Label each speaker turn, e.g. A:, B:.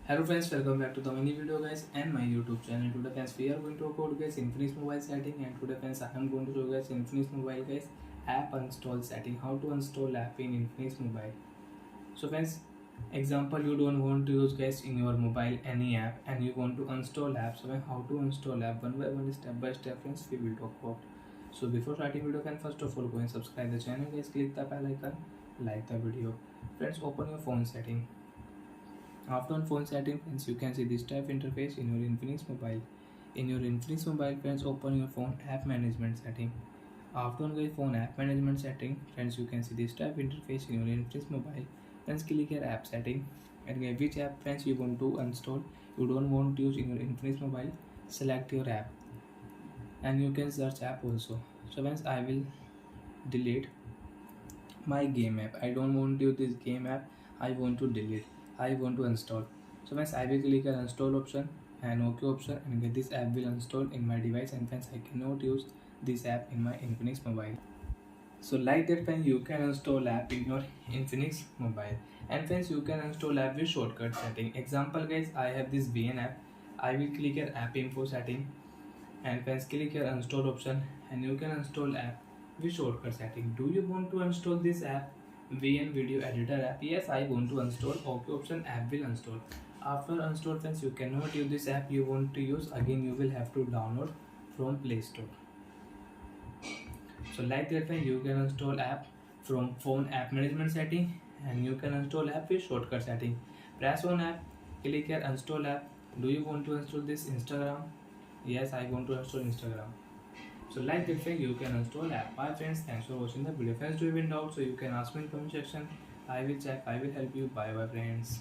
A: Hello friends, welcome back to the mini video guys and my YouTube channel. Today friends we are going to talk about guys Infinix mobile setting, and today friends I am going to show you guys Infinix mobile guys app install setting, how to install app in Infinix mobile. So friends, example, you don't want to use guys in your mobile any app and you want to install app. So how to install app one by one, step by step friends we will talk about. So before starting video, can first of all go and subscribe the channel guys, click the bell icon, like the video. Friends, open your phone setting. After on phone setting friends, you can see this type interface in your Infinix mobile. In your Infinix mobile friends, open your phone app management setting. After on the phone app management setting friends, you can see this type interface in your Infinix mobile. Friends, click your app setting and get which app friends you want to install. You don't want to use in your Infinix mobile, select your app and you can search app also. So friends, I will delete my game app. I don't want to use this game app. I want to delete. I want to install. So friends, I will click on install option and OK option and get this app will install in my device, and friends I cannot use this app in my Infinix mobile. So like that friends, you can install app in your Infinix mobile, and friends you can install app with shortcut setting. Example guys, I have this VN app. I will click here app info setting and friends click here install option and you can install app with shortcut setting. Do you want to install this app VN video editor app? Yes, I want to install. OK option, app will install. After install friends, you cannot use this app you want to use again, you will have to download from Play Store. So like that friends, you can install app from phone app management setting and you can install app with shortcut setting. Press on app, click here install app. Do you want to install this Instagram? Yes, I want to install Instagram. So like that friends, you can install app. Bye friends, thanks for watching the video. Friends, do you have any doubt, so you can ask me in comment section. I will check, I will help you. Bye bye friends.